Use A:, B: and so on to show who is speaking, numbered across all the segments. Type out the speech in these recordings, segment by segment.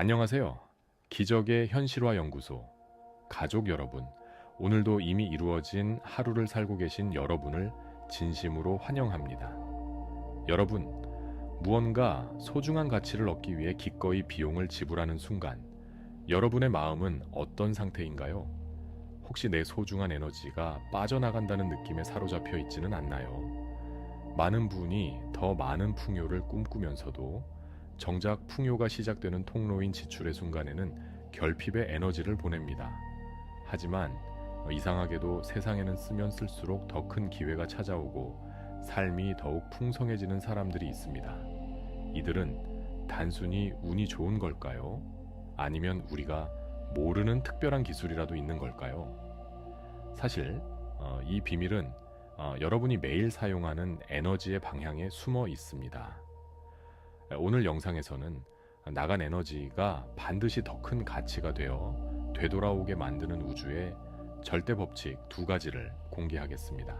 A: 안녕하세요. 기적의 현실화 연구소 가족 여러분, 오늘도 이미 이루어진 하루를 살고 계신 여러분을 진심으로 환영합니다. 여러분, 무언가 소중한 가치를 얻기 위해 기꺼이 비용을 지불하는 순간 여러분의 마음은 어떤 상태인가요? 혹시 내 소중한 에너지가 빠져나간다는 느낌에 사로잡혀 있지는 않나요? 많은 분이 더 많은 풍요를 꿈꾸면서도 정작 풍요가 시작되는 통로인 지출의 순간에는 결핍의 에너지를 보냅니다. 하지만 이상하게도 세상에는 쓰면 쓸수록 더 큰 기회가 찾아오고 삶이 더욱 풍성해지는 사람들이 있습니다. 이들은 단순히 운이 좋은 걸까요? 아니면 우리가 모르는 특별한 기술이라도 있는 걸까요? 사실 이 비밀은 여러분이 매일 사용하는 에너지의 방향에 숨어 있습니다. 오늘 영상에서는 나간 에너지가 반드시 더 큰 가치가 되어 되돌아오게 만드는 우주의 절대 법칙 2가지를 공개하겠습니다.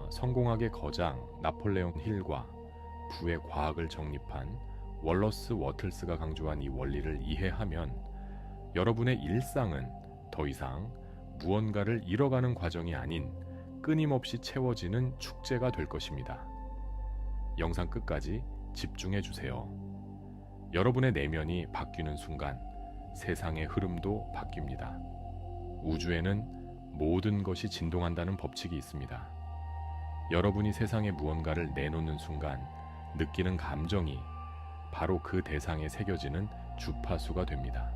A: 성공학의 거장 나폴레옹 힐과 부의 과학을 정립한 월러스 워틀스가 강조한 이 원리를 이해하면 여러분의 일상은 더 이상 무언가를 잃어가는 과정이 아닌 끊임없이 채워지는 축제가 될 것입니다. 영상 끝까지 집중해 주세요. 여러분의 내면이 바뀌는 순간 세상의 흐름도 바뀝니다. 우주에는 모든 것이 진동한다는 법칙이 있습니다. 여러분이 세상에 무언가를 내놓는 순간 느끼는 감정이 바로 그 대상에 새겨지는 주파수가 됩니다.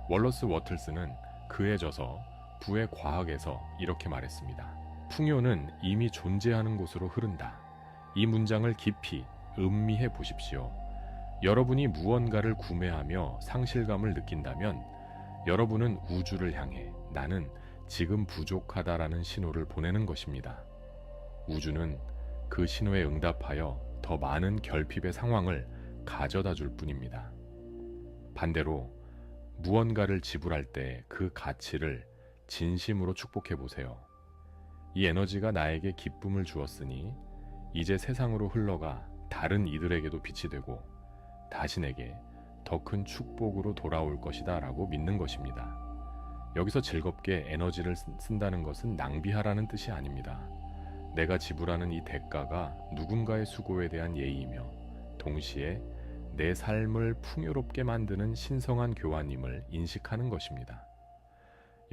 A: 월러스 워틀스는 그에 져서 부의 과학에서 이렇게 말했습니다. 풍요는 이미 존재하는 곳으로 흐른다. 이 문장을 깊이 음미해 보십시오. 여러분이 무언가를 구매하며 상실감을 느낀다면 여러분은 우주를 향해 나는 지금 부족하다라는 신호를 보내는 것입니다. 우주는 그 신호에 응답하여 더 많은 결핍의 상황을 가져다 줄 뿐입니다. 반대로 무언가를 지불할 때 그 가치를 진심으로 축복해 보세요. 이 에너지가 나에게 기쁨을 주었으니 이제 세상으로 흘러가 다른 이들에게도 빛이 되고 다시 내게 더 큰 축복으로 돌아올 것이다 라고 믿는 것입니다. 여기서 즐겁게 에너지를 쓴다는 것은 낭비하라는 뜻이 아닙니다. 내가 지불하는 이 대가가 누군가의 수고에 대한 예의이며 동시에 내 삶을 풍요롭게 만드는 신성한 교환임을 인식하는 것입니다.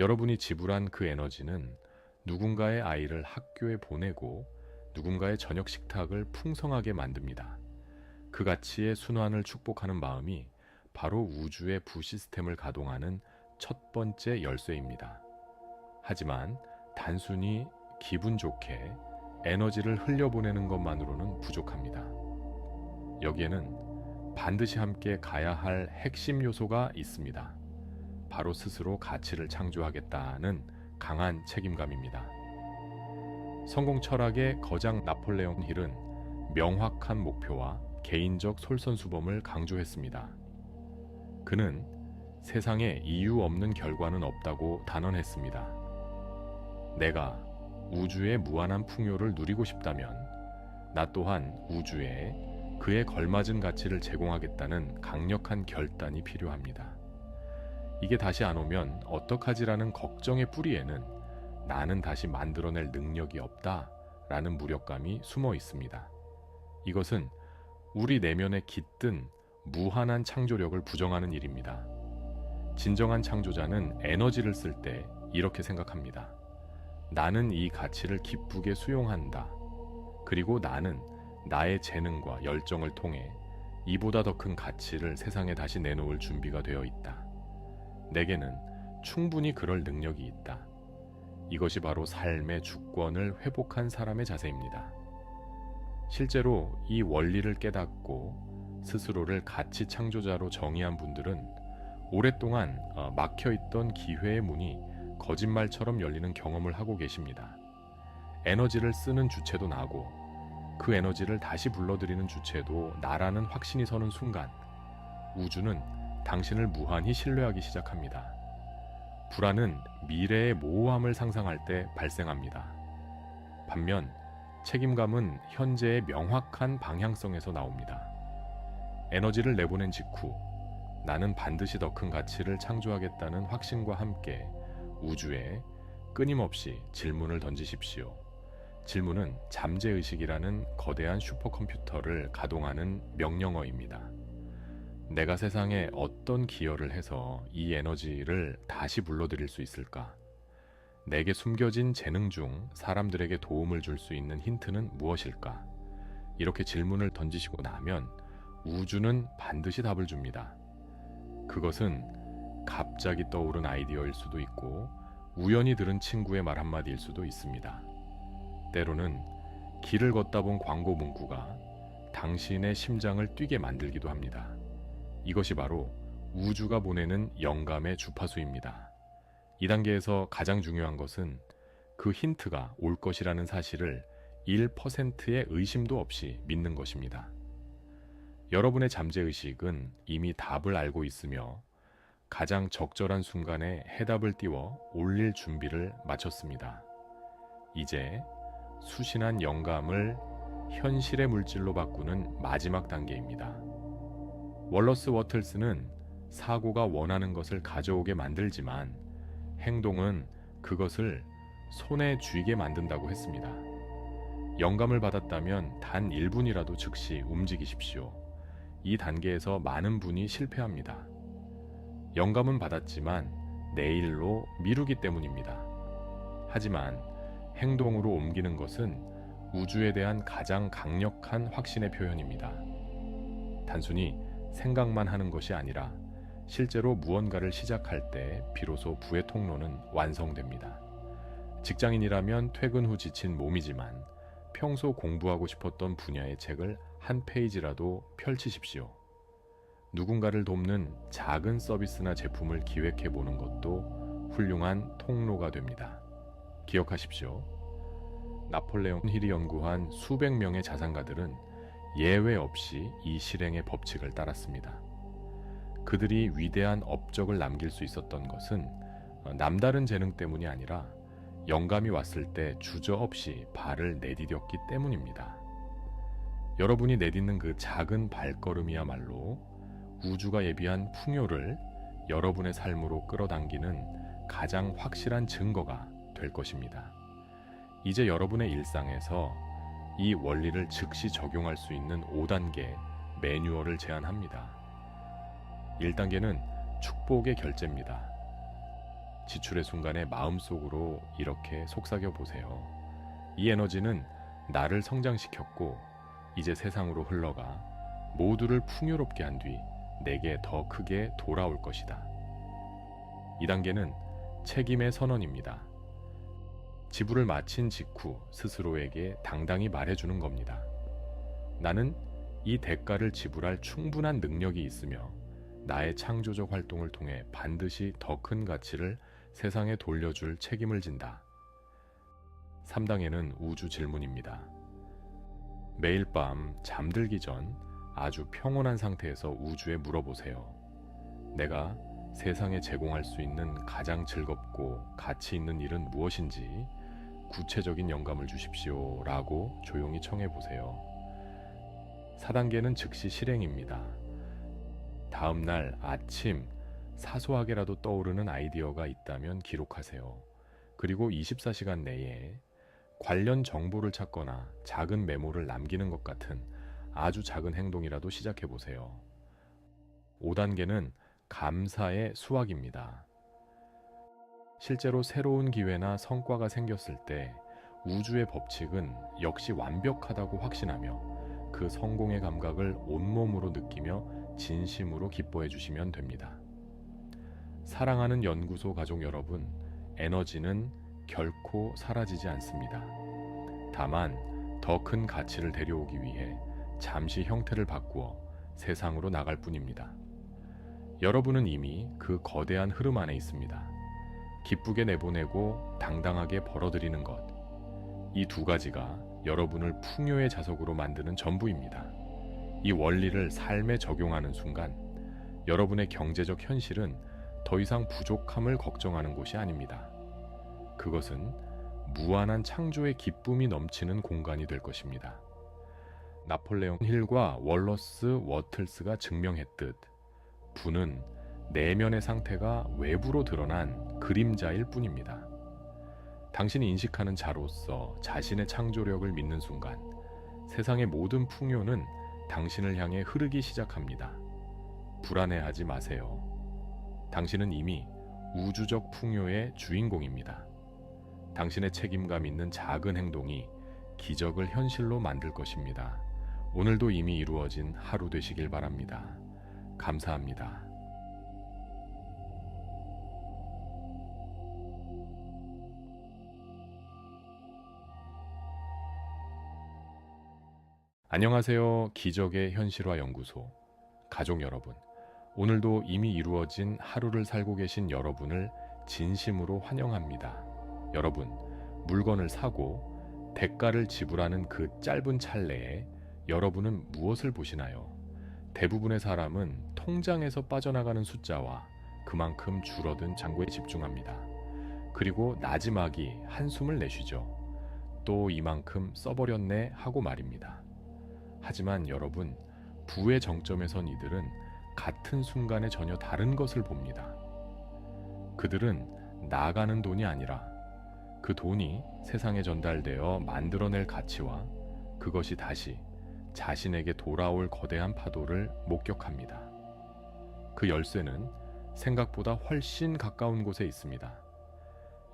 A: 여러분이 지불한 그 에너지는 누군가의 아이를 학교에 보내고 누군가의 저녁 식탁을 풍성하게 만듭니다. 그 가치의 순환을 축복하는 마음이 바로 우주의 부시스템을 가동하는 첫 번째 열쇠입니다. 하지만 단순히 기분 좋게 에너지를 흘려보내는 것만으로는 부족합니다. 여기에는 반드시 함께 가야 할 핵심 요소가 있습니다. 바로 스스로 가치를 창조하겠다는 강한 책임감입니다. 성공 철학의 거장 나폴레옹 힐은 명확한 목표와 개인적 솔선수범을 강조했습니다. 그는 세상에 이유 없는 결과는 없다고 단언했습니다. 내가 우주의 무한한 풍요를 누리고 싶다면 나 또한 우주에 그에 걸맞은 가치를 제공하겠다는 강력한 결단이 필요합니다. 이게 다시 안 오면 어떡하지라는 걱정의 뿌리에는 나는 다시 만들어낼 능력이 없다 라는 무력감이 숨어 있습니다. 이것은 우리 내면에 깃든 무한한 창조력을 부정하는 일입니다. 진정한 창조자는 에너지를 쓸 때 이렇게 생각합니다. 나는 이 가치를 기쁘게 수용한다. 그리고 나는 나의 재능과 열정을 통해 이보다 더 큰 가치를 세상에 다시 내놓을 준비가 되어 있다. 내게는 충분히 그럴 능력이 있다. 이것이 바로 삶의 주권을 회복한 사람의 자세입니다. 실제로 이 원리를 깨닫고 스스로를 가치 창조자로 정의한 분들은 오랫동안 막혀있던 기회의 문이 거짓말처럼 열리는 경험을 하고 계십니다. 에너지를 쓰는 주체도 나고 그 에너지를 다시 불러들이는 주체도 나라는 확신이 서는 순간 우주는 당신을 무한히 신뢰하기 시작합니다. 불안은 미래의 모호함을 상상할 때 발생합니다. 반면 책임감은 현재의 명확한 방향성에서 나옵니다. 에너지를 내보낸 직후 나는 반드시 더 큰 가치를 창조하겠다는 확신과 함께 우주에 끊임없이 질문을 던지십시오. 질문은 잠재의식이라는 거대한 슈퍼컴퓨터를 가동하는 명령어입니다. 내가 세상에 어떤 기여를 해서 이 에너지를 다시 불러들일 수 있을까? 내게 숨겨진 재능 중 사람들에게 도움을 줄 수 있는 힌트는 무엇일까? 이렇게 질문을 던지시고 나면 우주는 반드시 답을 줍니다. 그것은 갑자기 떠오른 아이디어일 수도 있고 우연히 들은 친구의 말 한마디일 수도 있습니다. 때로는 길을 걷다 본 광고 문구가 당신의 심장을 뛰게 만들기도 합니다. 이것이 바로 우주가 보내는 영감의 주파수입니다. 이 단계에서 가장 중요한 것은 그 힌트가 올 것이라는 사실을 1%의 의심도 없이 믿는 것입니다. 여러분의 잠재의식은 이미 답을 알고 있으며 가장 적절한 순간에 해답을 띄워 올릴 준비를 마쳤습니다. 이제 수신한 영감을 현실의 물질로 바꾸는 마지막 단계입니다. 월러스 워틀스는 사고가 원하는 것을 가져오게 만들지만 행동은 그것을 손에 쥐게 만든다고 했습니다. 영감을 받았다면 단 1분이라도 즉시 움직이십시오. 이 단계에서 많은 분이 실패합니다. 영감은 받았지만 내일로 미루기 때문입니다. 하지만 행동으로 옮기는 것은 우주에 대한 가장 강력한 확신의 표현입니다. 단순히 생각만 하는 것이 아니라 실제로 무언가를 시작할 때 비로소 부의 통로는 완성됩니다. 직장인이라면 퇴근 후 지친 몸이지만 평소 공부하고 싶었던 분야의 책을 한 페이지라도 펼치십시오. 누군가를 돕는 작은 서비스나 제품을 기획해 보는 것도 훌륭한 통로가 됩니다. 기억하십시오. 나폴레옹 힐이 연구한 수백 명의 자산가들은 예외 없이 이 실행의 법칙을 따랐습니다. 그들이 위대한 업적을 남길 수 있었던 것은 남다른 재능 때문이 아니라 영감이 왔을 때 주저없이 발을 내디뎠기 때문입니다. 여러분이 내딛는 그 작은 발걸음이야말로 우주가 예비한 풍요를 여러분의 삶으로 끌어당기는 가장 확실한 증거가 될 것입니다. 이제 여러분의 일상에서 이 원리를 즉시 적용할 수 있는 5단계 매뉴얼을 제안합니다. 1단계는 축복의 결제입니다. 지출의 순간에 마음속으로 이렇게 속삭여 보세요. 이 에너지는 나를 성장시켰고 이제 세상으로 흘러가 모두를 풍요롭게 한 뒤 내게 더 크게 돌아올 것이다. 2단계는 책임의 선언입니다. 지불을 마친 직후 스스로에게 당당히 말해주는 겁니다. 나는 이 대가를 지불할 충분한 능력이 있으며 나의 창조적 활동을 통해 반드시 더 큰 가치를 세상에 돌려줄 책임을 진다. 3단계는 우주 질문입니다. 매일 밤 잠들기 전 아주 평온한 상태에서 우주에 물어보세요. 내가 세상에 제공할 수 있는 가장 즐겁고 가치 있는 일은 무엇인지 구체적인 영감을 주십시오 라고 조용히 청해 보세요. 4단계는 즉시 실행입니다. 다음 날 아침 사소하게라도 떠오르는 아이디어가 있다면 기록하세요. 그리고 24시간 내에 관련 정보를 찾거나 작은 메모를 남기는 것 같은 아주 작은 행동이라도 시작해 보세요. 5단계는 감사의 수확입니다. 실제로 새로운 기회나 성과가 생겼을 때 우주의 법칙은 역시 완벽하다고 확신하며 그 성공의 감각을 온몸으로 느끼며 진심으로 기뻐해 주시면 됩니다. 사랑하는 연구소 가족 여러분, 에너지는 결코 사라지지 않습니다. 다만 더 큰 가치를 데려오기 위해 잠시 형태를 바꾸어 세상으로 나갈 뿐입니다. 여러분은 이미 그 거대한 흐름 안에 있습니다. 기쁘게 내보내고 당당하게 벌어들이는 것. 이 두 가지가 여러분을 풍요의 자석으로 만드는 전부입니다. 이 원리를 삶에 적용하는 순간 여러분의 경제적 현실은 더 이상 부족함을 걱정하는 곳이 아닙니다. 그것은 무한한 창조의 기쁨이 넘치는 공간이 될 것입니다. 나폴레옹 힐과 월러스 워틀스가 증명했듯 부는 내면의 상태가 외부로 드러난 그림자일 뿐입니다. 당신이 인식하는 자로서 자신의 창조력을 믿는 순간 세상의 모든 풍요는 당신을 향해 흐르기 시작합니다. 불안해하지 마세요. 당신은 이미 우주적 풍요의 주인공입니다. 당신의 책임감 있는 작은 행동이 기적을 현실로 만들 것입니다. 오늘도 이미 이루어진 하루 되시길 바랍니다. 감사합니다. 안녕하세요. 기적의 현실화 연구소 가족 여러분. 오늘도 이미 이루어진 하루를 살고 계신 여러분을 진심으로 환영합니다. 여러분, 물건을 사고 대가를 지불하는 그 짧은 찰나에 여러분은 무엇을 보시나요? 대부분의 사람은 통장에서 빠져나가는 숫자와 그만큼 줄어든 잔고에 집중합니다. 그리고 나지막이 한숨을 내쉬죠. 또 이만큼 써버렸네 하고 말입니다. 하지만 여러분, 부의 정점에 선 이들은 같은 순간에 전혀 다른 것을 봅니다. 그들은 나가는 돈이 아니라 그 돈이 세상에 전달되어 만들어낼 가치와 그것이 다시 자신에게 돌아올 거대한 파도를 목격합니다. 그 열쇠는 생각보다 훨씬 가까운 곳에 있습니다.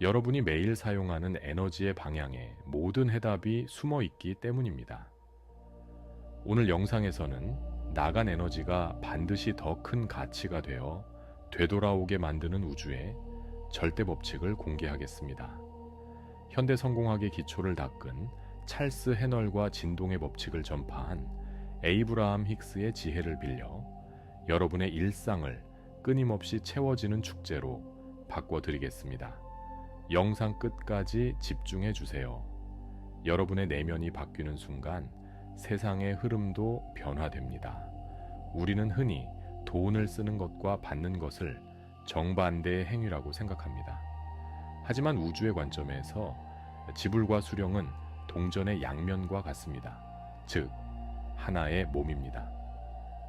A: 여러분이 매일 사용하는 에너지의 방향에 모든 해답이 숨어 있기 때문입니다. 오늘 영상에서는 나간 에너지가 반드시 더 큰 가치가 되어 되돌아오게 만드는 우주의 절대 법칙을 공개하겠습니다. 현대 성공학의 기초를 닦은 찰스 해널과 진동의 법칙을 전파한 에이브라함 힉스의 지혜를 빌려 여러분의 일상을 끊임없이 채워지는 축제로 바꿔드리겠습니다. 영상 끝까지 집중해 주세요. 여러분의 내면이 바뀌는 순간 세상의 흐름도 변화됩니다. 우리는 흔히 돈을 쓰는 것과 받는 것을 정반대의 행위라고 생각합니다. 하지만 우주의 관점에서 지불과 수령은 동전의 양면과 같습니다. 즉, 하나의 몸입니다.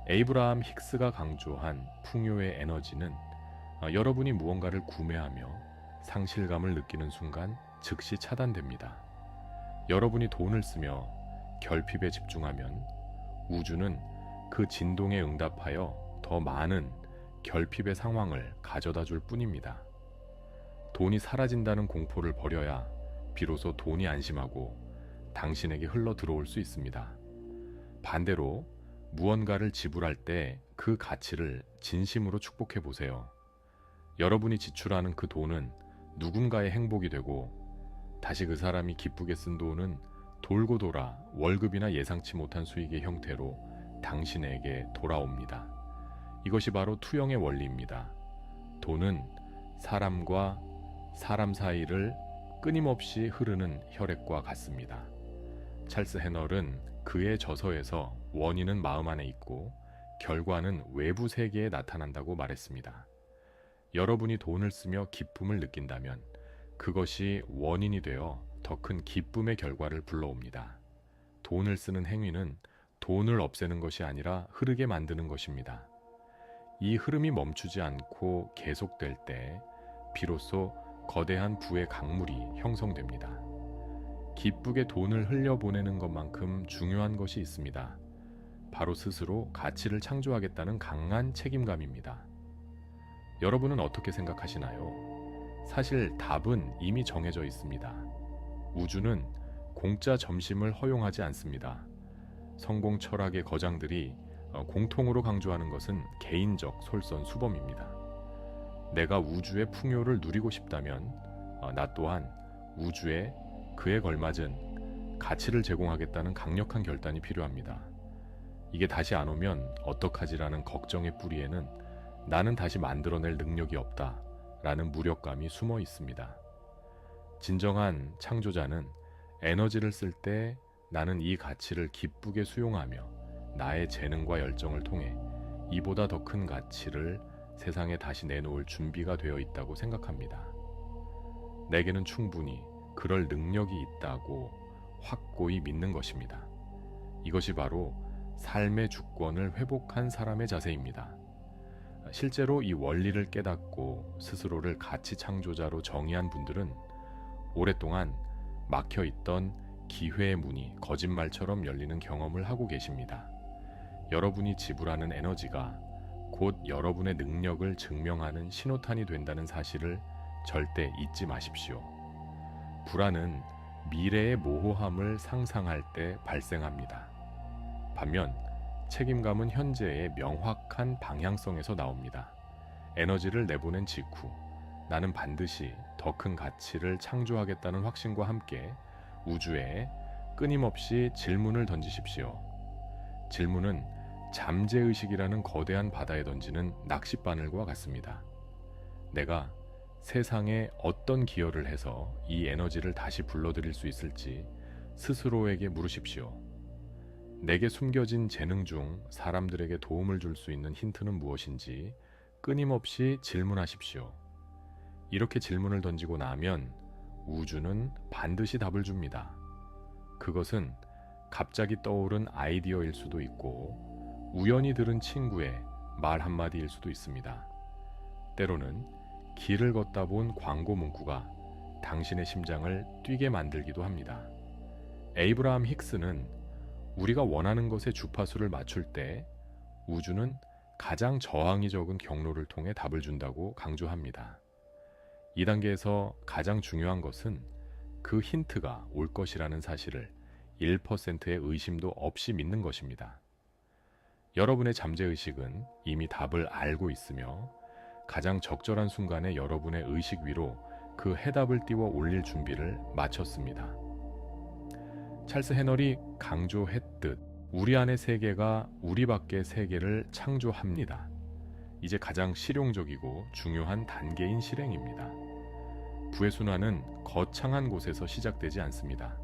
A: 에이브라함 힉스가 강조한 풍요의 에너지는 여러분이 무언가를 구매하며 상실감을 느끼는 순간 즉시 차단됩니다. 여러분이 돈을 쓰며 결핍에 집중하면 우주는 그 진동에 응답하여 더 많은 결핍의 상황을 가져다 줄 뿐입니다. 돈이 사라진다는 공포를 버려야 비로소 돈이 안심하고 당신에게 흘러 들어올 수 있습니다. 반대로 무언가를 지불할 때 그 가치를 진심으로 축복해 보세요. 여러분이 지출하는 그 돈은 누군가의 행복이 되고 다시 그 사람이 기쁘게 쓴 돈은 돌고 돌아 월급이나 예상치 못한 수익의 형태로 당신에게 돌아옵니다. 이것이 바로 투영의 원리입니다. 돈은 사람과 사람 사이를 끊임없이 흐르는 혈액과 같습니다. 찰스 해널은 그의 저서에서 원인은 마음 안에 있고 결과는 외부 세계에 나타난다고 말했습니다. 여러분이 돈을 쓰며 기쁨을 느낀다면 그것이 원인이 되어 더 큰 기쁨의 결과를 불러옵니다. 돈을 쓰는 행위는 돈을 없애는 것이 아니라 흐르게 만드는 것입니다. 이 흐름이 멈추지 않고 계속될 때 비로소 거대한 부의 강물이 형성됩니다. 기쁘게 돈을 흘려보내는 것만큼 중요한 것이 있습니다. 바로 스스로 가치를 창조하겠다는 강한 책임감입니다. 여러분은 어떻게 생각하시나요? 사실 답은 이미 정해져 있습니다. 우주는 공짜 점심을 허용하지 않습니다. 성공 철학의 거장들이 공통으로 강조하는 것은 개인적 솔선수범입니다. 내가 우주의 풍요를 누리고 싶다면 나 또한 우주에 그에 걸맞은 가치를 제공하겠다는 강력한 결단이 필요합니다. 이게 다시 안 오면 어떡하지라는 걱정의 뿌리에는 나는 다시 만들어낼 능력이 없다 라는 무력감이 숨어 있습니다. 진정한 창조자는 에너지를 쓸 때 나는 이 가치를 기쁘게 수용하며 나의 재능과 열정을 통해 이보다 더 큰 가치를 세상에 다시 내놓을 준비가 되어 있다고 생각합니다. 내게는 충분히 그럴 능력이 있다고 확고히 믿는 것입니다. 이것이 바로 삶의 주권을 회복한 사람의 자세입니다. 실제로 이 원리를 깨닫고 스스로를 가치 창조자로 정의한 분들은 오랫동안 막혀있던 기회의 문이 거짓말처럼 열리는 경험을 하고 계십니다. 여러분이 지불하는 에너지가 곧 여러분의 능력을 증명하는 신호탄이 된다는 사실을 절대 잊지 마십시오. 불안은 미래의 모호함을 상상할 때 발생합니다. 반면 책임감은 현재의 명확한 방향성에서 나옵니다. 에너지를 내보낸 직후 나는 반드시 더 큰 가치를 창조하겠다는 확신과 함께 우주에 끊임없이 질문을 던지십시오. 질문은 잠재의식이라는 거대한 바다에 던지는 낚싯바늘과 같습니다. 내가 세상에 어떤 기여를 해서 이 에너지를 다시 불러들일 수 있을지 스스로에게 물으십시오. 내게 숨겨진 재능 중 사람들에게 도움을 줄 수 있는 힌트는 무엇인지 끊임없이 질문하십시오. 이렇게 질문을 던지고 나면 우주는 반드시 답을 줍니다. 그것은 갑자기 떠오른 아이디어일 수도 있고 우연히 들은 친구의 말 한마디일 수도 있습니다. 때로는 길을 걷다 본 광고 문구가 당신의 심장을 뛰게 만들기도 합니다. 에이브라함 힉스는 우리가 원하는 것의 주파수를 맞출 때 우주는 가장 저항이 적은 경로를 통해 답을 준다고 강조합니다. 이 단계에서 가장 중요한 것은 그 힌트가 올 것이라는 사실을 1%의 의심도 없이 믿는 것입니다. 여러분의 잠재의식은 이미 답을 알고 있으며 가장 적절한 순간에 여러분의 의식 위로 그 해답을 띄워 올릴 준비를 마쳤습니다. 찰스 해널이 강조했듯 우리 안의 세계가 우리 밖의 세계를 창조합니다. 이제 가장 실용적이고 중요한 단계인 실행입니다. 부의 순환은 거창한 곳에서 시작되지 않습니다.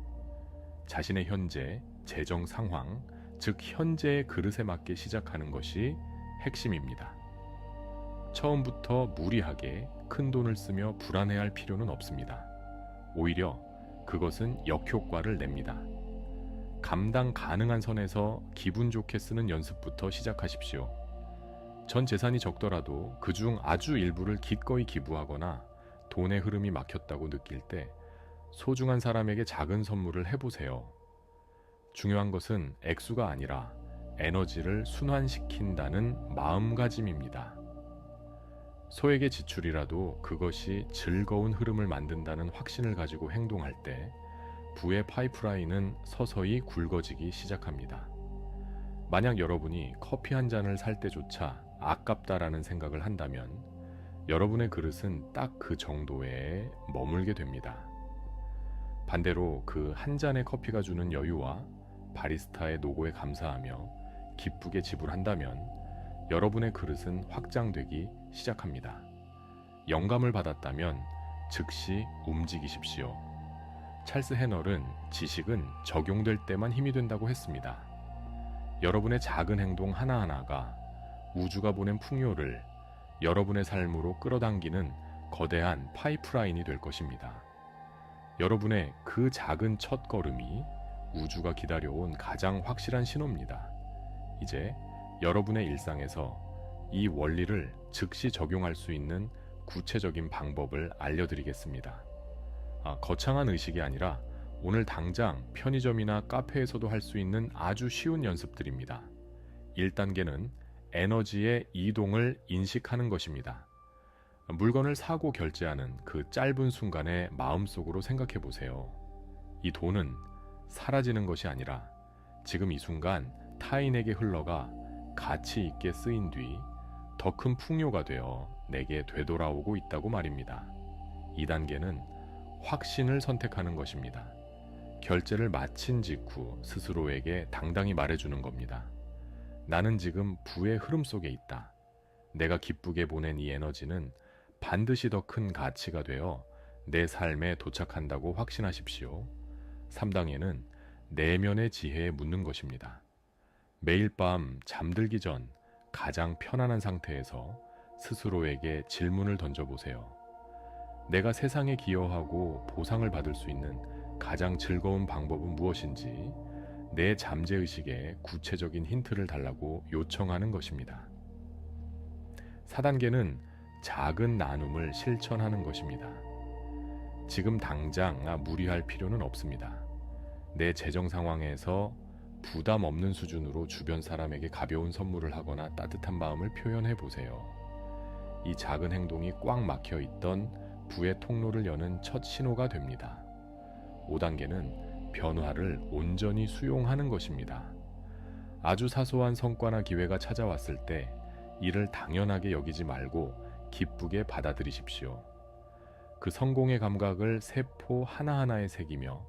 A: 자신의 현재, 재정 상황, 즉 현재의 그릇에 맞게 시작하는 것이 핵심입니다. 처음부터 무리하게 큰 돈을 쓰며 불안해할 필요는 없습니다. 오히려 그것은 역효과를 냅니다. 감당 가능한 선에서 기분 좋게 쓰는 연습부터 시작하십시오. 전 재산이 적더라도 그중 아주 일부를 기꺼이 기부하거나 돈의 흐름이 막혔다고 느낄 때 소중한 사람에게 작은 선물을 해보세요. 중요한 것은 액수가 아니라 에너지를 순환시킨다는 마음가짐입니다. 소액의 지출이라도 그것이 즐거운 흐름을 만든다는 확신을 가지고 행동할 때 부의 파이프라인은 서서히 굵어지기 시작합니다. 만약 여러분이 커피 한 잔을 살 때조차 아깝다라는 생각을 한다면 여러분의 그릇은 딱 그 정도에 머물게 됩니다. 반대로 그 한 잔의 커피가 주는 여유와 바리스타의 노고에 감사하며 기쁘게 지불한다면 여러분의 그릇은 확장되기 시작합니다. 영감을 받았다면 즉시 움직이십시오. 찰스 해널은 지식은 적용될 때만 힘이 된다고 했습니다. 여러분의 작은 행동 하나하나가 우주가 보낸 풍요를 여러분의 삶으로 끌어당기는 거대한 파이프라인이 될 것입니다. 여러분의 그 작은 첫걸음이 우주가 기다려온 가장 확실한 신호입니다. 이제 여러분의 일상에서 이 원리를 즉시 적용할 수 있는 구체적인 방법을 알려드리겠습니다. 거창한 의식이 아니라 오늘 당장 편의점이나 카페에서도 할 수 있는 아주 쉬운 연습들입니다. 1단계는 에너지의 이동을 인식하는 것입니다. 물건을 사고 결제하는 그 짧은 순간에 마음속으로 생각해 보세요. 이 돈은 사라지는 것이 아니라 지금 이 순간 타인에게 흘러가 가치 있게 쓰인 뒤 더 큰 풍요가 되어 내게 되돌아오고 있다고 말입니다. 2단계는 확신을 선택하는 것입니다. 결제를 마친 직후 스스로에게 당당히 말해주는 겁니다. 나는 지금 부의 흐름 속에 있다. 내가 기쁘게 보낸 이 에너지는 반드시 더 큰 가치가 되어 내 삶에 도착한다고 확신하십시오. 3단계는 내면의 지혜에 묻는 것입니다. 매일 밤 잠들기 전 가장 편안한 상태에서 스스로에게 질문을 던져보세요. 내가 세상에 기여하고 보상을 받을 수 있는 가장 즐거운 방법은 무엇인지 내 잠재의식에 구체적인 힌트를 달라고 요청하는 것입니다. 4단계는 작은 나눔을 실천하는 것입니다. 지금 당장 무리할 필요는 없습니다. 내 재정 상황에서 부담 없는 수준으로 주변 사람에게 가벼운 선물을 하거나 따뜻한 마음을 표현해 보세요. 이 작은 행동이 꽉 막혀 있던 부의 통로를 여는 첫 신호가 됩니다. 5단계는 변화를 온전히 수용하는 것입니다. 아주 사소한 성과나 기회가 찾아왔을 때 이를 당연하게 여기지 말고 기쁘게 받아들이십시오. 그 성공의 감각을 세포 하나하나에 새기며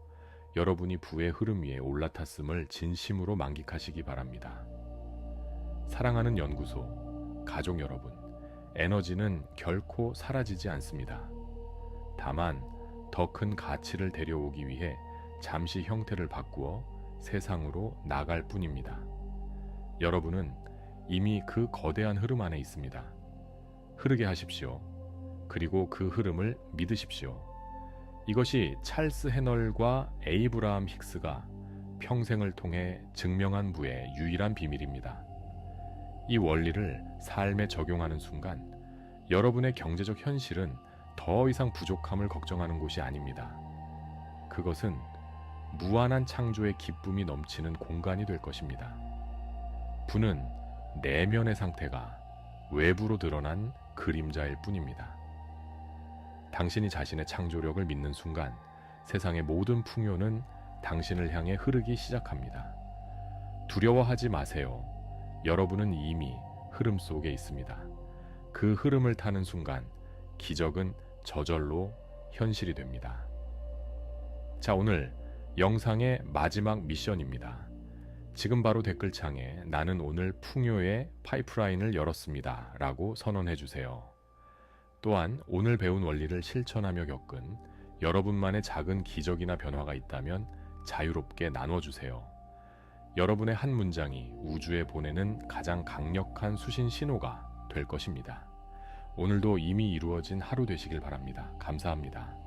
A: 여러분이 부의 흐름 위에 올라탔음을 진심으로 만끽하시기 바랍니다. 사랑하는 연구소, 가족 여러분, 에너지는 결코 사라지지 않습니다. 다만 더 큰 가치를 데려오기 위해 잠시 형태를 바꾸어 세상으로 나갈 뿐입니다. 여러분은 이미 그 거대한 흐름 안에 있습니다. 흐르게 하십시오. 그리고 그 흐름을 믿으십시오. 이것이 찰스 해널과 에이브라함 힉스가 평생을 통해 증명한 부의 유일한 비밀입니다. 이 원리를 삶에 적용하는 순간 여러분의 경제적 현실은 더 이상 부족함을 걱정하는 곳이 아닙니다. 그것은 무한한 창조의 기쁨이 넘치는 공간이 될 것입니다. 부는 내면의 상태가 외부로 드러난 그림자일 뿐입니다. 당신이 자신의 창조력을 믿는 순간 세상의 모든 풍요는 당신을 향해 흐르기 시작합니다. 두려워하지 마세요. 여러분은 이미 흐름 속에 있습니다. 그 흐름을 타는 순간 기적은 저절로 현실이 됩니다. 자, 오늘 영상의 마지막 미션입니다. 지금 바로 댓글창에 나는 오늘 풍요의 파이프라인을 열었습니다 라고 선언해 주세요. 또한 오늘 배운 원리를 실천하며 겪은 여러분만의 작은 기적이나 변화가 있다면 자유롭게 나눠주세요. 여러분의 한 문장이 우주에 보내는 가장 강력한 수신 신호가 될 것입니다. 오늘도 이미 이루어진 하루 되시길 바랍니다. 감사합니다.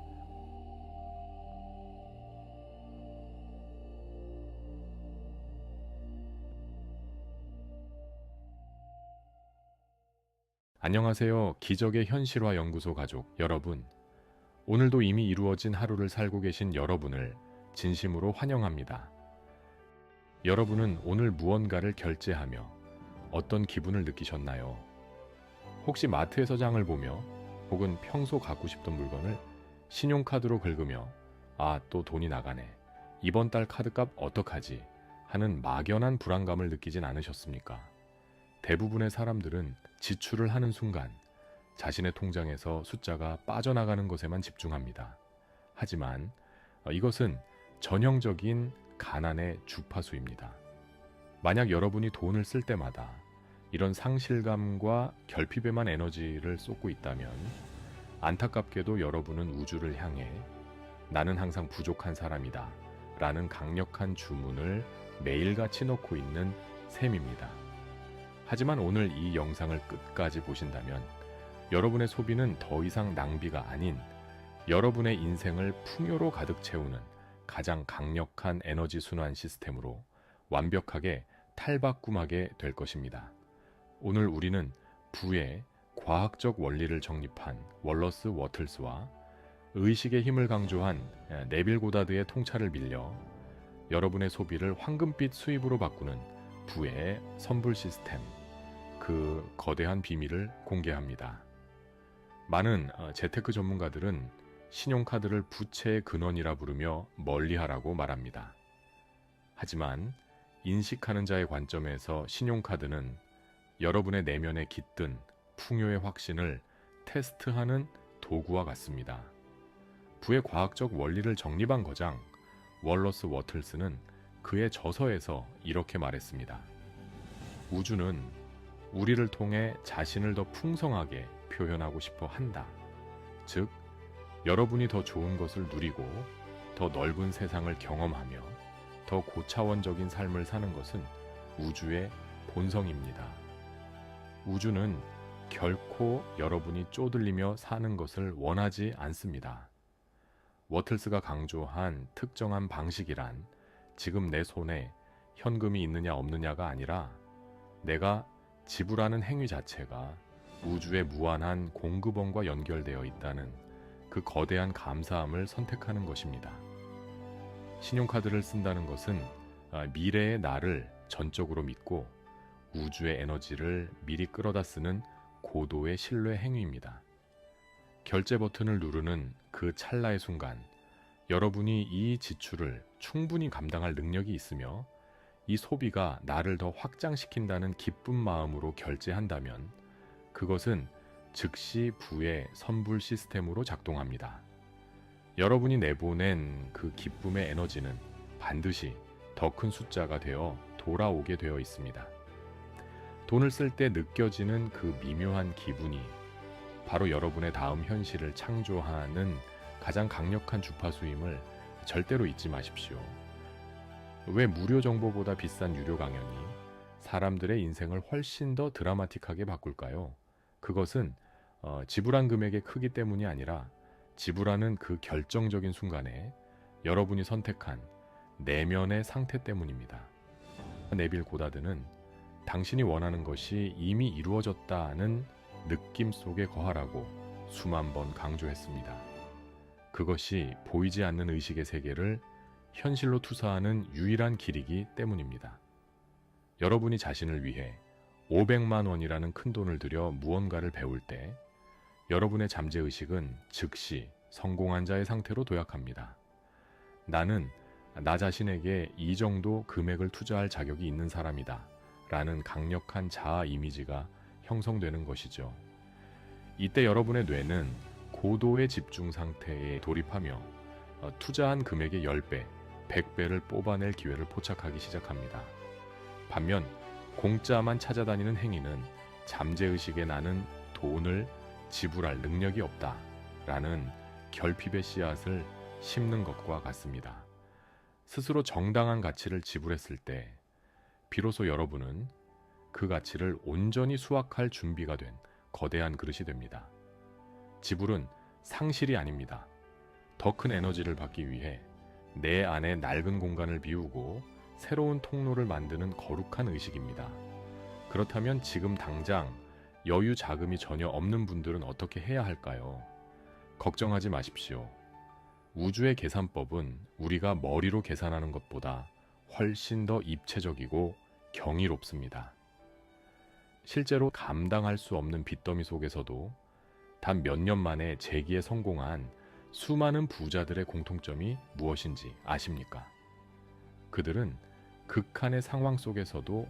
A: 안녕하세요. 기적의 현실화 연구소 가족 여러분. 오늘도 이미 이루어진 하루를 살고 계신 여러분을 진심으로 환영합니다. 여러분은 오늘 무언가를 결제하며 어떤 기분을 느끼셨나요? 혹시 마트에서 장을 보며 혹은 평소 갖고 싶던 물건을 신용카드로 긁으며 아, 또 돈이 나가네. 이번 달 카드값 어떡하지? 하는 막연한 불안감을 느끼진 않으셨습니까? 대부분의 사람들은 지출을 하는 순간 자신의 통장에서 숫자가 빠져나가는 것에만 집중합니다. 하지만 이것은 전형적인 가난의 주파수입니다. 만약 여러분이 돈을 쓸 때마다 이런 상실감과 결핍에만 에너지를 쏟고 있다면 안타깝게도 여러분은 우주를 향해 나는 항상 부족한 사람이다 라는 강력한 주문을 매일같이 넣고 있는 셈입니다. 하지만 오늘 이 영상을 끝까지 보신다면 여러분의 소비는 더 이상 낭비가 아닌 여러분의 인생을 풍요로 가득 채우는 가장 강력한 에너지 순환 시스템으로 완벽하게 탈바꿈하게 될 것입니다. 오늘 우리는 부의 과학적 원리를 정립한 월러스 워틀스와 의식의 힘을 강조한 네빌 고다드의 통찰을 빌려 여러분의 소비를 황금빛 수입으로 바꾸는 부의 선불 시스템, 그 거대한 비밀을 공개합니다. 많은 재테크 전문가들은 신용카드를 부채의 근원이라 부르며 멀리하라고 말합니다. 하지만 인식하는 자의 관점에서 신용카드는 여러분의 내면에 깃든 풍요의 확신을 테스트하는 도구와 같습니다. 부의 과학적 원리를 정립한 거장 월러스 워틀스는 그의 저서에서 이렇게 말했습니다. 우주는 우리를 통해 자신을 더 풍성하게 표현하고 싶어 한다. 즉, 여러분이 더 좋은 것을 누리고 더 넓은 세상을 경험하며 더 고차원적인 삶을 사는 것은 우주의 본성입니다. 우주는 결코 여러분이 쪼들리며 사는 것을 원하지 않습니다. 워틀스가 강조한 특정한 방식이란 지금 내 손에 현금이 있느냐 없느냐가 아니라 내가 지불하는 행위 자체가 우주의 무한한 공급원과 연결되어 있다는 그 거대한 감사함을 선택하는 것입니다. 신용카드를 쓴다는 것은 미래의 나를 전적으로 믿고 우주의 에너지를 미리 끌어다 쓰는 고도의 신뢰 행위입니다. 결제 버튼을 누르는 그 찰나의 순간, 여러분이 이 지출을 충분히 감당할 능력이 있으며 이 소비가 나를 더 확장시킨다는 기쁜 마음으로 결제한다면 그것은 즉시 부의 선불 시스템으로 작동합니다. 여러분이 내보낸 그 기쁨의 에너지는 반드시 더 큰 숫자가 되어 돌아오게 되어 있습니다. 돈을 쓸 때 느껴지는 그 미묘한 기분이 바로 여러분의 다음 현실을 창조하는 가장 강력한 주파수임을 절대로 잊지 마십시오. 왜 무료 정보보다 비싼 유료 강연이 사람들의 인생을 훨씬 더 드라마틱하게 바꿀까요? 그것은 지불한 금액의 크기 때문이 아니라 지불하는 그 결정적인 순간에 여러분이 선택한 내면의 상태 때문입니다. 네빌 고다드는 당신이 원하는 것이 이미 이루어졌다는 느낌 속에 거하라고 수만 번 강조했습니다. 그것이 보이지 않는 의식의 세계를 현실로 투사하는 유일한 길이기 때문입니다. 여러분이 자신을 위해 500만 원이라는 큰 돈을 들여 무언가를 배울 때 여러분의 잠재의식은 즉시 성공한 자의 상태로 도약합니다. 나는 나 자신에게 이 정도 금액을 투자할 자격이 있는 사람이다 라는 강력한 자아 이미지가 형성되는 것이죠. 이때 여러분의 뇌는 고도의 집중 상태에 돌입하며 투자한 금액의 10배, 100배를 뽑아낼 기회를 포착하기 시작합니다. 반면 공짜만 찾아다니는 행위는 잠재의식에 나는 돈을 지불할 능력이 없다 라는 결핍의 씨앗을 심는 것과 같습니다. 스스로 정당한 가치를 지불했을 때 비로소 여러분은 그 가치를 온전히 수확할 준비가 된 거대한 그릇이 됩니다. 지불은 상실이 아닙니다. 더 큰 에너지를 받기 위해 내 안에 낡은 공간을 비우고 새로운 통로를 만드는 거룩한 의식입니다. 그렇다면 지금 당장 여유 자금이 전혀 없는 분들은 어떻게 해야 할까요? 걱정하지 마십시오. 우주의 계산법은 우리가 머리로 계산하는 것보다 훨씬 더 입체적이고 경이롭습니다. 실제로 감당할 수 없는 빚더미 속에서도 단 몇 년 만에 재기에 성공한 수많은 부자들의 공통점이 무엇인지 아십니까? 그들은 극한의 상황 속에서도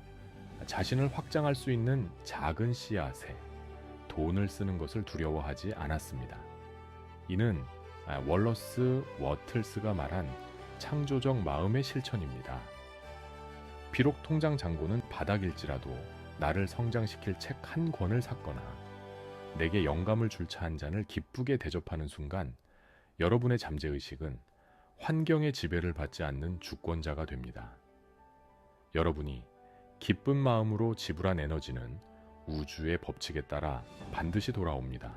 A: 자신을 확장할 수 있는 작은 씨앗에 돈을 쓰는 것을 두려워하지 않았습니다. 이는 월러스 워틀스가 말한 창조적 마음의 실천입니다. 비록 통장 잔고는 바닥일지라도 나를 성장시킬 책 한 권을 샀거나 내게 영감을 줄 차 한 잔을 기쁘게 대접하는 순간 여러분의 잠재의식은 환경의 지배를 받지 않는 주권자가 됩니다. 여러분이 기쁜 마음으로 지불한 에너지는 우주의 법칙에 따라 반드시 돌아옵니다.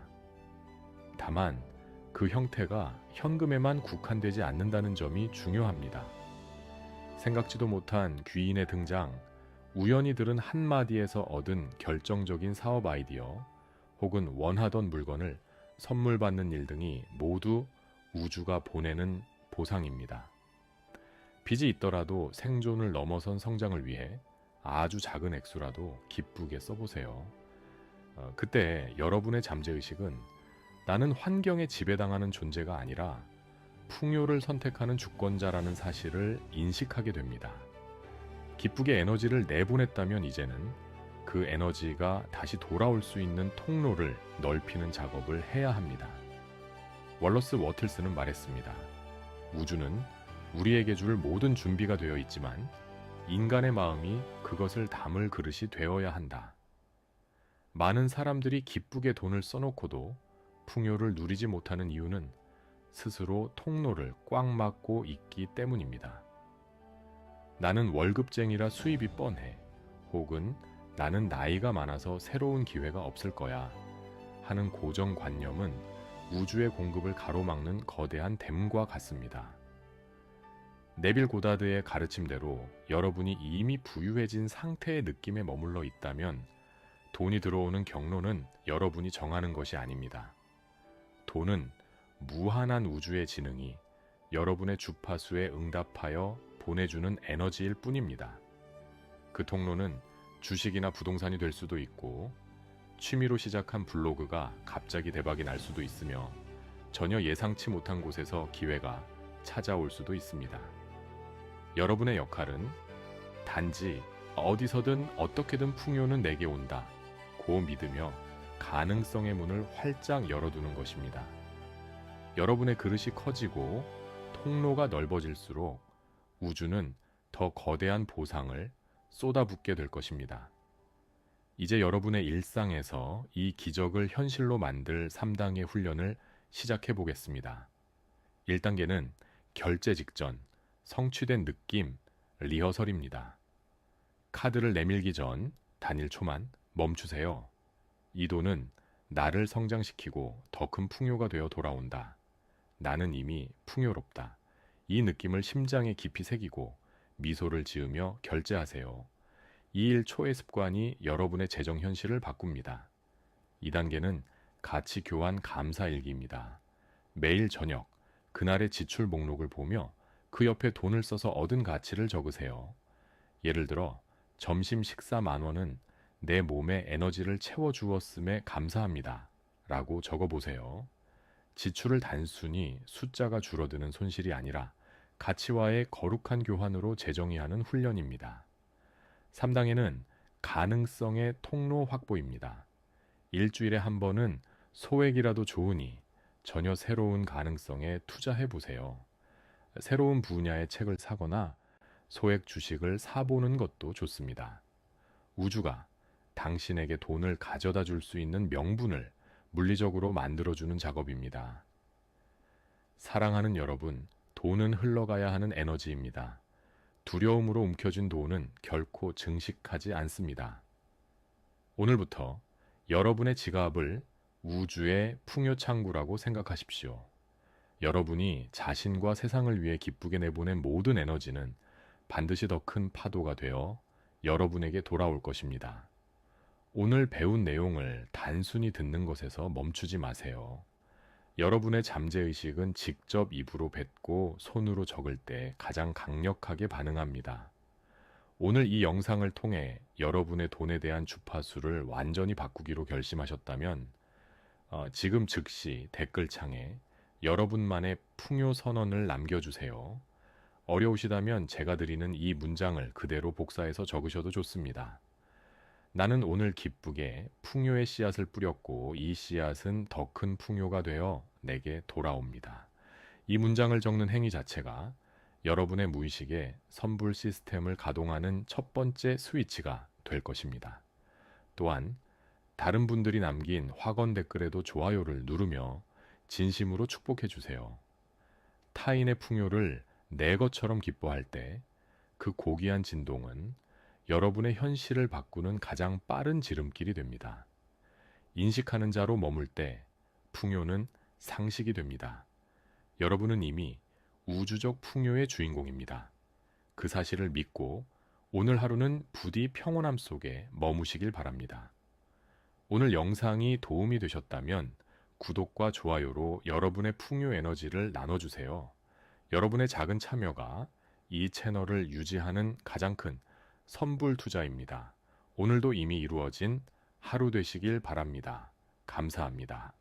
A: 다만 그 형태가 현금에만 국한되지 않는다는 점이 중요합니다. 생각지도 못한 귀인의 등장, 우연히 들은 한마디에서 얻은 결정적인 사업 아이디어, 혹은 원하던 물건을 선물 받는 일 등이 모두 우주가 보내는 보상입니다. 빚이 있더라도 생존을 넘어선 성장을 위해 아주 작은 액수라도 기쁘게 써보세요. 그때 여러분의 잠재의식은 나는 환경에 지배당하는 존재가 아니라 풍요를 선택하는 주권자라는 사실을 인식하게 됩니다. 기쁘게 에너지를 내보냈다면 이제는 그 에너지가 다시 돌아올 수 있는 통로를 넓히는 작업을 해야 합니다. 월러스 워틀스는 말했습니다. 우주는 우리에게 줄 모든 준비가 되어 있지만 인간의 마음이 그것을 담을 그릇이 되어야 한다. 많은 사람들이 기쁘게 돈을 써놓고도 풍요를 누리지 못하는 이유는 스스로 통로를 꽉 막고 있기 때문입니다. 나는 월급쟁이라 수입이 뻔해. 혹은 나는 나이가 많아서 새로운 기회가 없을 거야 하는 고정관념은 우주의 공급을 가로막는 거대한 댐과 같습니다. 네빌 고다드의 가르침대로 여러분이 이미 부유해진 상태의 느낌에 머물러 있다면 돈이 들어오는 경로는 여러분이 정하는 것이 아닙니다. 돈은 무한한 우주의 지능이 여러분의 주파수에 응답하여 보내주는 에너지일 뿐입니다. 그 통로는 주식이나 부동산이 될 수도 있고, 취미로 시작한 블로그가 갑자기 대박이 날 수도 있으며, 전혀 예상치 못한 곳에서 기회가 찾아올 수도 있습니다. 여러분의 역할은 단지 어디서든 어떻게든 풍요는 내게 온다 고 믿으며 가능성의 문을 활짝 열어두는 것입니다. 여러분의 그릇이 커지고 통로가 넓어질수록 우주는 더 거대한 보상을 쏟아붓게 될 것입니다. 이제 여러분의 일상에서 이 기적을 현실로 만들 3단계 훈련을 시작해 보겠습니다. 1단계는 결제 직전, 성취된 느낌, 리허설입니다. 카드를 내밀기 전 단일 초만 멈추세요. 이 돈은 나를 성장시키고 더 큰 풍요가 되어 돌아온다. 나는 이미 풍요롭다. 이 느낌을 심장에 깊이 새기고 미소를 지으며 결제하세요. 2일 초의 습관이 여러분의 재정 현실을 바꿉니다. 2단계는 가치 교환 감사 일기입니다. 매일 저녁 그날의 지출 목록을 보며 그 옆에 돈을 써서 얻은 가치를 적으세요. 예를 들어 점심 식사 10,000원은 내 몸에 에너지를 채워주었음에 감사합니다 라고 적어보세요. 지출을 단순히 숫자가 줄어드는 손실이 아니라 가치와의 거룩한 교환으로 재정의하는 훈련입니다. 3단계는 가능성의 통로 확보입니다. 일주일에 한 번은 소액이라도 좋으니 전혀 새로운 가능성에 투자해 보세요. 새로운 분야의 책을 사거나 소액 주식을 사보는 것도 좋습니다. 우주가 당신에게 돈을 가져다 줄 수 있는 명분을 물리적으로 만들어주는 작업입니다. 사랑하는 여러분, 돈은 흘러가야 하는 에너지입니다. 두려움으로 움켜쥔 돈은 결코 증식하지 않습니다. 오늘부터 여러분의 지갑을 우주의 풍요창구라고 생각하십시오. 여러분이 자신과 세상을 위해 기쁘게 내보낸 모든 에너지는 반드시 더 큰 파도가 되어 여러분에게 돌아올 것입니다. 오늘 배운 내용을 단순히 듣는 것에서 멈추지 마세요. 여러분의 잠재의식은 직접 입으로 뱉고 손으로 적을 때 가장 강력하게 반응합니다. 오늘 이 영상을 통해 여러분의 돈에 대한 주파수를 완전히 바꾸기로 결심하셨다면 지금 즉시 댓글창에 여러분만의 풍요 선언을 남겨주세요. 어려우시다면 제가 드리는 이 문장을 그대로 복사해서 적으셔도 좋습니다. 나는 오늘 기쁘게 풍요의 씨앗을 뿌렸고 이 씨앗은 더 큰 풍요가 되어 내게 돌아옵니다. 이 문장을 적는 행위 자체가 여러분의 무의식에 선불 시스템을 가동하는 첫 번째 스위치가 될 것입니다. 또한 다른 분들이 남긴 확언 댓글에도 좋아요를 누르며 진심으로 축복해 주세요. 타인의 풍요를 내 것처럼 기뻐할 때 그 고귀한 진동은 여러분의 현실을 바꾸는 가장 빠른 지름길이 됩니다. 인식하는 자로 머물 때 풍요는 상식이 됩니다. 여러분은 이미 우주적 풍요의 주인공입니다. 그 사실을 믿고 오늘 하루는 부디 평온함 속에 머무시길 바랍니다. 오늘 영상이 도움이 되셨다면 구독과 좋아요로 여러분의 풍요 에너지를 나눠주세요. 여러분의 작은 참여가 이 채널을 유지하는 가장 큰 선불 투자입니다. 오늘도 이미 이루어진 하루 되시길 바랍니다. 감사합니다.